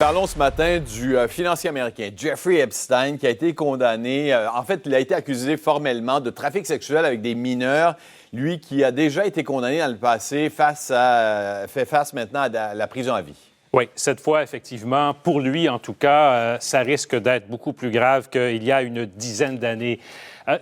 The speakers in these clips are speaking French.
Parlons ce matin du financier américain Jeffrey Epstein qui a été condamné. En fait, il a été accusé formellement de trafic sexuel avec des mineurs. Lui qui a déjà été condamné dans le passé fait face maintenant à la prison à vie. Oui, cette fois, effectivement, pour lui, en tout cas, ça risque d'être beaucoup plus grave qu'il y a une dizaine d'années.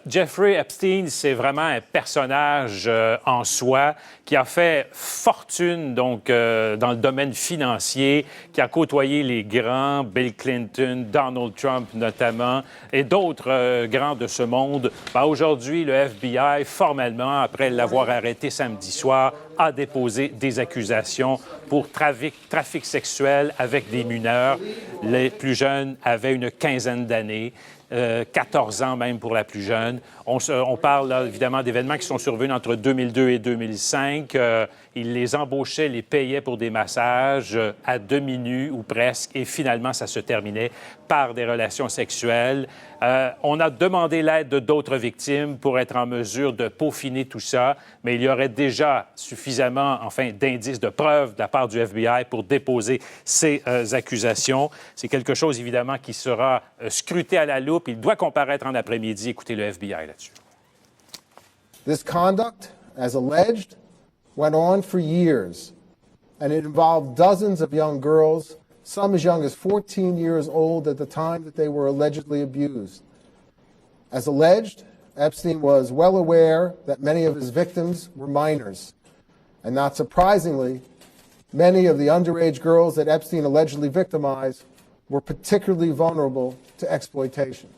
Jeffrey Epstein, c'est vraiment un personnage en soi qui a fait fortune donc dans le domaine financier, qui a côtoyé les grands, Bill Clinton, Donald Trump notamment, et d'autres grands de ce monde. Aujourd'hui, le FBI, formellement, après l'avoir arrêté samedi soir, a déposé des accusations pour trafic sexuel avec des mineurs. Les plus jeunes avaient une quinzaine d'années. 14 ans même pour la plus jeune. On parle là, évidemment d'événements qui sont survenus entre 2002 et 2005. Il les embauchait, les payait pour des massages à demi-nus ou presque, et finalement, ça se terminait par des relations sexuelles. On a demandé l'aide de d'autres victimes pour être en mesure de peaufiner tout ça, mais il y aurait déjà suffisamment, d'indices, de preuves de la part du FBI pour déposer ces accusations. C'est quelque chose, évidemment, qui sera scruté à la loupe. Il doit comparaître en après-midi. Écoutez le FBI là-dessus. This conduct, as alleged, went on for years, and it involved dozens of young girls, some as young as 14 years old at the time that they were allegedly abused. As alleged, Epstein was well aware that many of his victims were minors, and not surprisingly, many of the underage girls that Epstein allegedly victimized were particularly vulnerable to exploitation.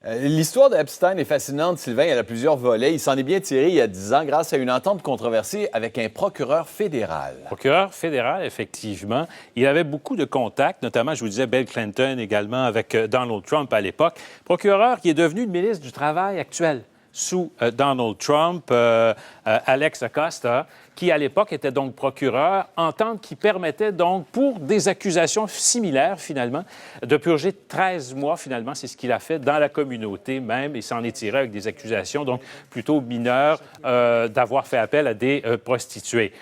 L'histoire d'Epstein est fascinante, Sylvain. Elle a plusieurs volets. Il s'en est bien tiré il y a 10 ans grâce à une entente controversée avec un procureur fédéral. Procureur fédéral, effectivement. Il avait beaucoup de contacts, notamment, je vous disais, Bill Clinton également avec Donald Trump à l'époque. Procureur qui est devenu le ministre du Travail actuel sous Donald Trump, Alex Acosta, qui à l'époque était donc procureur, entente qui permettait donc, pour des accusations similaires finalement, de purger 13 mois finalement, c'est ce qu'il a fait dans la communauté même, et s'en est tiré avec des accusations donc plutôt mineures d'avoir fait appel à des prostituées.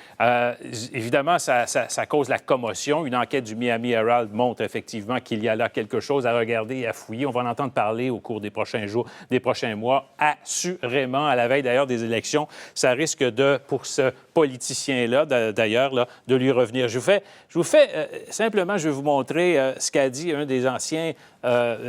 Évidemment, ça cause la commotion. Une enquête du Miami Herald montre effectivement qu'il y a là quelque chose à regarder et à fouiller. On va en entendre parler au cours des prochains jours, des prochains mois, assurément, à la veille d'ailleurs des élections. Ça risque de, pour ce politicien-là, d'ailleurs, là, de lui revenir. Je vous fais simplement, je vais vous montrer ce qu'a dit un des anciens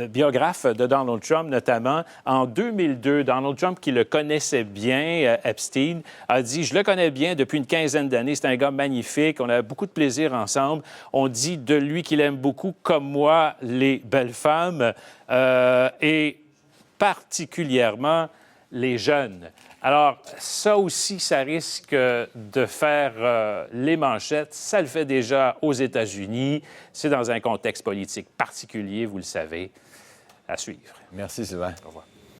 biographes de Donald Trump, notamment. En 2002, Donald Trump, qui le connaissait bien, Epstein, a dit « Je le connais bien depuis une quinzaine d'années. C'est un gars magnifique. On a beaucoup de plaisir ensemble. On dit de lui qu'il aime beaucoup, comme moi, les belles femmes et particulièrement les jeunes. » Alors, ça aussi, ça risque de faire les manchettes. Ça le fait déjà aux États-Unis. C'est dans un contexte politique particulier, vous le savez. À suivre. Merci, Sylvain. Au revoir.